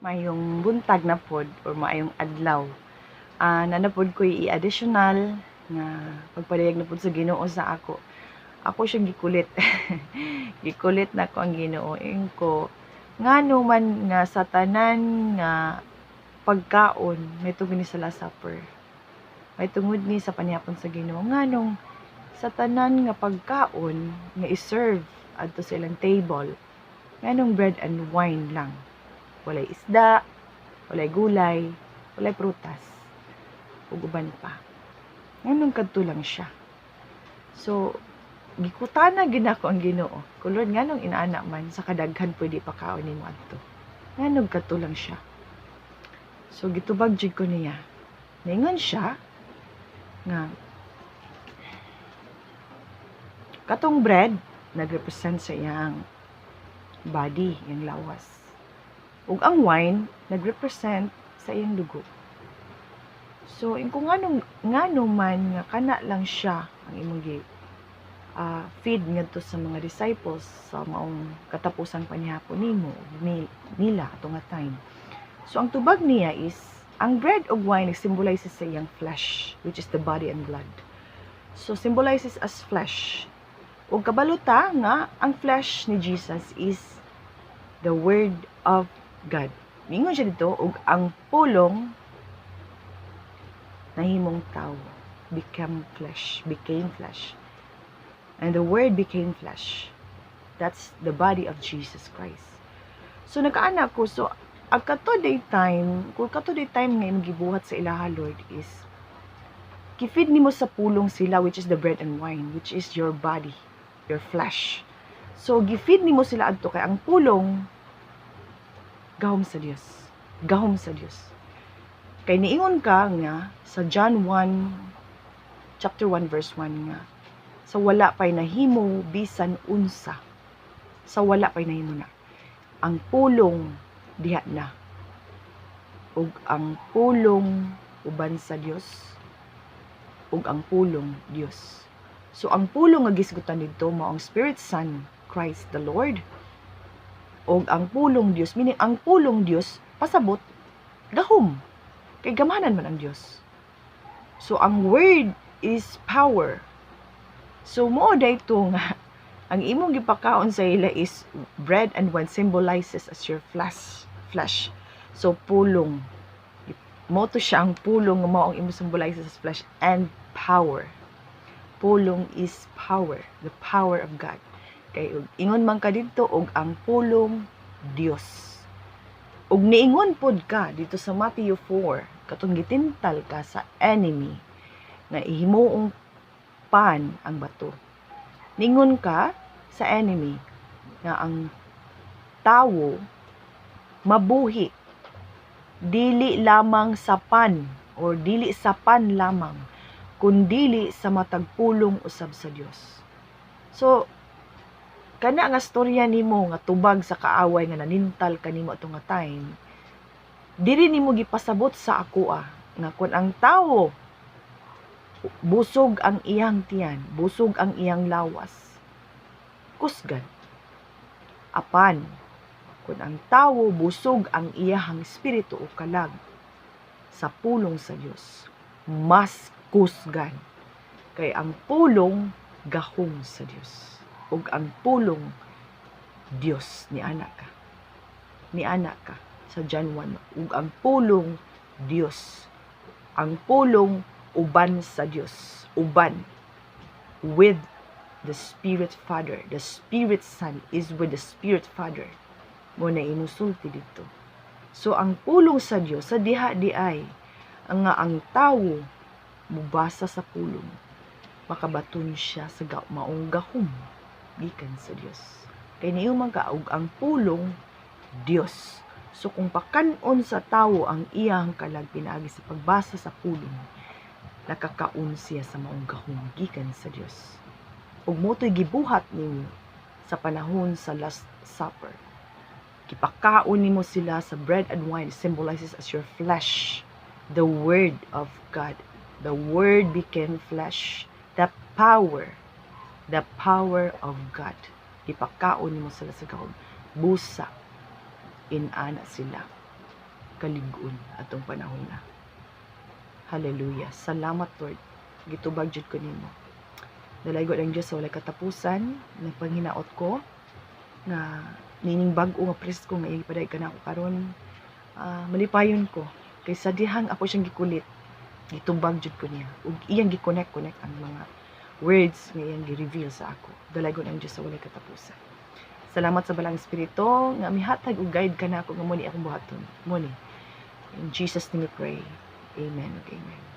Mayong buntag na pod or maayong adlaw. Nanapod ko i-additional nga pagpadayag na pod sa Ginoo sa ako. Ako siyang gikulit. Gikulit na ko ang Ginoo. Ko ngano man nga sa tanan nga pagkaon may tungod ni sa Last Supper. May tungod ni sa panihapon sa Ginoo. Nganong sa tanan nga pagkaon nga i-serve adto sa ilang table. Nganong bread and wine lang. Walay isda, walay gulay, walay prutas, ug uban pa. Nganong kadto lang siya. So, gikutana gid ako ang Ginoo. Kulod nganong inaana man sa kadaghan pwede pa kaon nimo adto. Nganong kadto lang siya. So, gitubag jud ko niya. Ningon siya nga katong bread nagrepresent sa iyang body, iyang lawas. Ug ang wine nagrepresent sa iyang dugo. So, kung ngano man nga kana lang siya ang imong feed ngadto sa mga disciples sa maong katapusang panihapon nila atong nga time. So, ang tubag niya is ang bread ug wine nag-symbolizes sa iyang flesh, which is the body and blood. So, symbolizes as flesh. Ug kabaluta nga ang flesh ni Jesus is the word of God. Mingon siya dito, ug ang pulong nahimong tao, became flesh. And the word became flesh. That's the body of Jesus Christ. So, nagkaanak ko, so, ang katoday time nga imong gibuhat sa ilaha, Lord, is kifeed nimo sa pulong sila, which is the bread and wine, which is your body, your flesh. So, gifeed nimo sila adto kay ang pulong gahom sa Dios. Gahom sa Dios. Kay niingon ka nga sa John 1 chapter 1 verse 1 nga sa wala pay nahimo bisan unsa. Sa wala pay nahimo na. Ang pulong diha na. Ug ang pulong uban sa Dios. Ug ang pulong Dios. So ang pulong nga gisgutan didto mao ang Spirit Son Christ the Lord. Og ang pulong Dios, meaning ang pulong Dios pasabot gahom kay gamanan man ang Dios. So ang word is power. So mo dayto nga ang imong gipakaon sa ila is bread and wine symbolizes as your flesh. So pulong mo to siya ang pulong nga mao ang imong symbolizes as flesh and power. Pulong is power, the power of God. Kay ingon man ka dito og ang pulong Dios. Ug niingon pod ka dito sa Matthew 4 katong gitintal ka sa enemy nga ihimuong pan ang bato. Ningon ka sa enemy nga ang tawo mabuhi dili lamang sa pan or dili sa pan lamang kundili sa matag pulong usab sa Dios. So kana nga storya nimo nga tubag sa kaaway nga nanintal kanimo atong nga time, diri nimo gipasabot sa ako nga kun ang tawo busog ang iyang tiyan, busog ang iyang lawas, kusgan. Apan kun ang tawo busog ang iyang espiritu o kalag sa pulong sa Dios, mas kusgan. Kay ang pulong gahom sa Dios. Ug ang pulong Dios ni anak ka sa John 1. Ug ang pulong Dios, ang pulong uban sa Dios, uban with the Spirit Father. The Spirit Son is with the Spirit Father. Mo na inusulti dito. So ang pulong sa Dios sa diha di ay ang tawo mubasa sa pulong, makabaton siya sa maong gahom gikan sa Dios. Kay niyo magaog ang pulong Dios. So kung pakanon sa tawo ang iyang kalag pinaagi sa pagbasa sa pulong, nakakaon siya sa maong gahom gikan sa Dios. Ug motoy gibuhat nimo sa panahon sa Last Supper. Kipakaon nimo sila sa bread and wine, symbolizes as your flesh, the word of God. The word became flesh. The power of God. Ipakaon mo sila sa gahom. Busa. Inana sila. kaligon atong panahon na. Hallelujah. Salamat Lord. Gitubag jud ko nimo. Dalaygo ang Dios sa walay katapusan, nagpanghinaot ko nga nining bag-o nga presko nga ipaday ka na ako karon. Malipayon ko kay sa dihang ako siyang gikulit. Gitubag jud ko niya. Ug iyang gi-connect ang mga words nga iyang gi-reveal sa ako. Dalaygo ang Dios sa walay katapusan. Salamat sa balang espiritu nga mihatag og guide ka na ako nga mo ni akong buhaton. Mo ni. In Jesus name we pray. Amen. Amen.